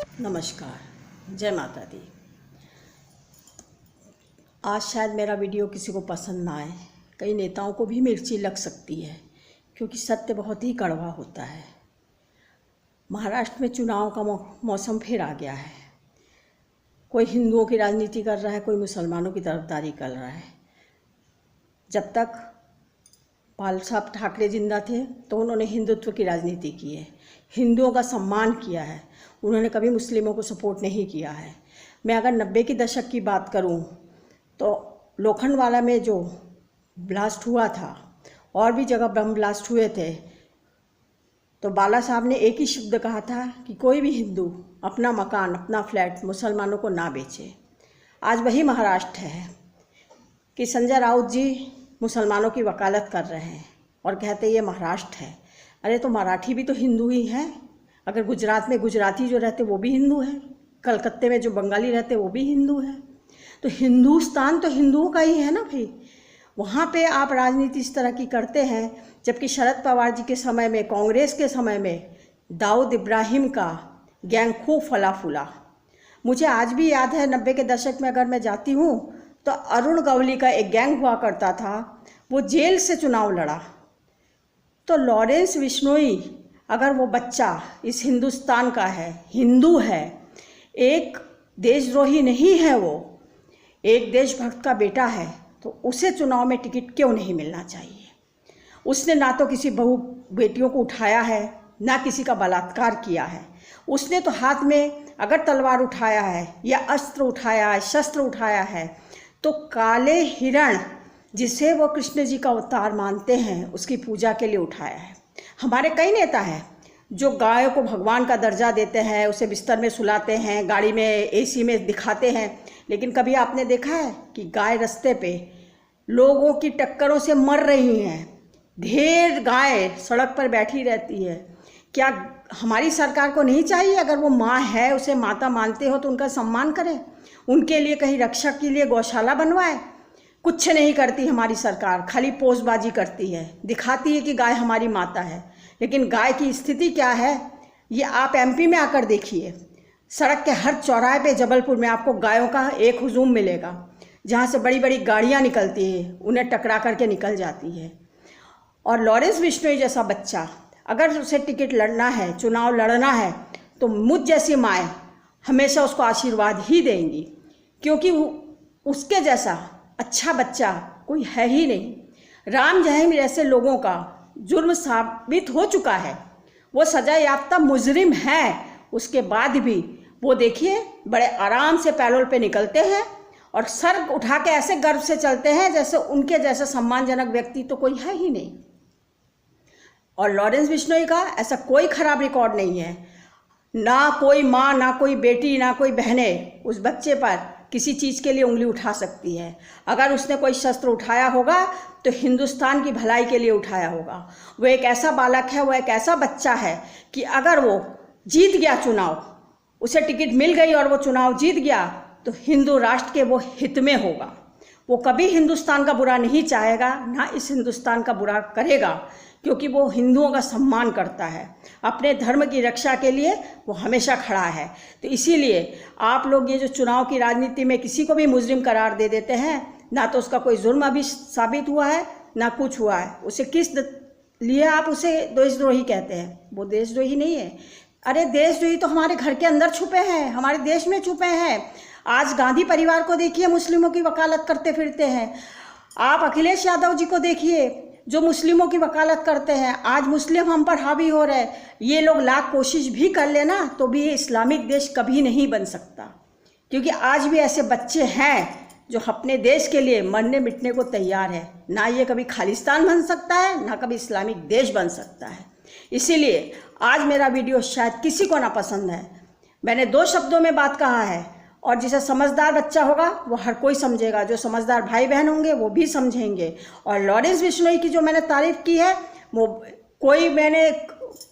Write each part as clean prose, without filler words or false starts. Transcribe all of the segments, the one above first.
नमस्कार, जय माता दी। आज शायद मेरा वीडियो किसी को पसंद ना आए, कई नेताओं को भी मिर्ची लग सकती है क्योंकि सत्य बहुत ही कड़वा होता है। महाराष्ट्र में चुनाव का मौसम फिर आ गया है। कोई हिंदुओं की राजनीति कर रहा है, कोई मुसलमानों की तरफदारी कर रहा है। जब तक बाल साहब ठाकरे जिंदा थे तो उन्होंने हिंदुत्व की राजनीति की है, हिंदुओं का सम्मान किया है, उन्होंने कभी मुस्लिमों को सपोर्ट नहीं किया है। मैं अगर 90 के दशक की बात करूं तो लोखंडवाला में जो ब्लास्ट हुआ था और भी जगह बम ब्लास्ट हुए थे, तो बाला साहब ने एक ही शब्द कहा था कि कोई भी हिंदू अपना मकान, अपना फ्लैट मुसलमानों को ना बेचे। आज वही महाराष्ट्र है कि संजय राउत जी मुसलमानों की वकालत कर रहे हैं और कहते ये महाराष्ट्र है। अरे तो मराठी भी तो हिंदू ही हैं। अगर गुजरात में गुजराती जो रहते वो भी हिंदू हैं, कलकत्ते में जो बंगाली रहते वो भी हिंदू हैं। तो हिंदुस्तान तो हिंदुओं का ही है ना भाई। वहाँ पे आप राजनीति इस तरह की करते हैं, जबकि शरद पवार जी के समय में, कांग्रेस के समय में दाऊद इब्राहिम का गैंग खूब फला फूला। मुझे आज भी याद है 90 के दशक में अगर मैं जाती हूँ तो अरुण गवली का एक गैंग हुआ करता था, वो जेल से चुनाव लड़ा। तो लॉरेंस बिश्नोई अगर वो बच्चा इस हिंदुस्तान का है, हिंदू है, एक देशद्रोही नहीं है, वो एक देशभक्त का बेटा है, तो उसे चुनाव में टिकट क्यों नहीं मिलना चाहिए। उसने ना तो किसी बहू बेटियों को उठाया है, ना किसी का बलात्कार किया है। उसने तो हाथ में अगर तलवार उठाया है या अस्त्र उठाया है, शस्त्र उठाया है, तो काले हिरण जिसे वो कृष्ण जी का अवतार मानते हैं उसकी पूजा के लिए उठाया है। हमारे कई नेता हैं जो गाय को भगवान का दर्जा देते हैं, उसे बिस्तर में सुलाते हैं, गाड़ी में एसी में दिखाते हैं, लेकिन कभी आपने देखा है कि गाय रास्ते पे लोगों की टक्करों से मर रही हैं, ढेर गाय सड़क पर बैठी रहती है। क्या हमारी सरकार को नहीं चाहिए, अगर वो माँ है, उसे माता मानते हो तो उनका सम्मान करें, उनके लिए कहीं रक्षा के लिए गौशाला बनवाए। कुछ नहीं करती हमारी सरकार, खाली पोस्टबाजी करती है, दिखाती है कि गाय हमारी माता है, लेकिन गाय की स्थिति क्या है ये आप एमपी में आकर देखिए। सड़क के हर चौराहे पे जबलपुर में आपको गायों का एक हुजूम मिलेगा, जहाँ से बड़ी बड़ी गाड़ियाँ निकलती हैं, उन्हें टकरा करके निकल जाती है। और लॉरेंस बिश्नोई जैसा बच्चा अगर उसे टिकट लड़ना है, चुनाव लड़ना है, तो मुझ जैसी माएँ हमेशा उसको आशीर्वाद ही देंगी, क्योंकि उसके जैसा अच्छा बच्चा कोई है ही नहीं। राम जहीम जैसे लोगों का जुर्म साबित हो चुका है, वो सजा याफ्ता मुजरिम है, उसके बाद भी वो देखिए बड़े आराम से पैरोल पे निकलते हैं और सर उठा के ऐसे गर्व से चलते हैं जैसे उनके जैसा सम्मानजनक व्यक्ति तो कोई है ही नहीं। और लॉरेंस बिश्नोई का ऐसा कोई खराब रिकॉर्ड नहीं है, ना कोई माँ, ना कोई बेटी, ना कोई बहनें उस बच्चे पर किसी चीज़ के लिए उंगली उठा सकती है। अगर उसने कोई शस्त्र उठाया होगा तो हिंदुस्तान की भलाई के लिए उठाया होगा। वो एक ऐसा बालक है, वो एक ऐसा बच्चा है कि अगर वो जीत गया चुनाव, उसे टिकट मिल गई और वो चुनाव जीत गया, तो हिंदू राष्ट्र के वो हित में होगा। वो कभी हिंदुस्तान का बुरा नहीं चाहेगा, ना इस हिंदुस्तान का बुरा करेगा, क्योंकि वो हिंदुओं का सम्मान करता है, अपने धर्म की रक्षा के लिए वो हमेशा खड़ा है। तो इसीलिए आप लोग ये जो चुनाव की राजनीति में किसी को भी मुजरिम करार दे देते हैं, ना तो उसका कोई जुर्म अभी साबित हुआ है, ना कुछ हुआ है, उसे किस लिए आप उसे देशद्रोही कहते हैं। वो देशद्रोही नहीं है। अरे देशद्रोही तो हमारे घर के अंदर छुपे हैं, हमारे देश में छुपे हैं। आज गांधी परिवार को देखिए, मुस्लिमों की वकालत करते फिरते हैं। आप अखिलेश यादव जी को देखिए जो मुस्लिमों की वकालत करते हैं। आज मुस्लिम हम पर हावी हो रहे हैं। ये लोग लाख कोशिश भी कर लेना तो भी ये इस्लामिक देश कभी नहीं बन सकता, क्योंकि आज भी ऐसे बच्चे हैं जो अपने देश के लिए मरने मिटने को तैयार है। ना ये कभी खालिस्तान बन सकता है, ना कभी इस्लामिक देश बन सकता है। इसीलिए आज मेरा वीडियो शायद किसी को ना पसंद है। मैंने 2 शब्दों में बात कहा है, और जिसे समझदार बच्चा होगा वो हर कोई समझेगा, जो समझदार भाई बहन होंगे वो भी समझेंगे। और लॉरेंस बिश्नोई की जो मैंने तारीफ़ की है वो कोई मैंने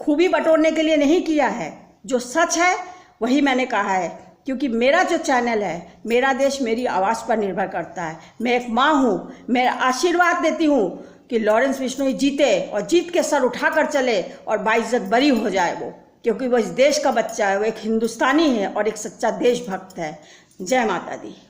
खूबी बटोरने के लिए नहीं किया है, जो सच है वही मैंने कहा है, क्योंकि मेरा जो चैनल है, मेरा देश मेरी आवाज़ पर निर्भर करता है। मैं एक माँ हूँ, मैं आशीर्वाद देती हूँ कि लॉरेंस बिश्नोई जीते और जीत के सर उठाकर चले और बाइज्जत बरी हो जाए वो। क्योंकि वो इस देश का बच्चा है, वो एक हिंदुस्तानी है और एक सच्चा देशभक्त है। जय माता दी।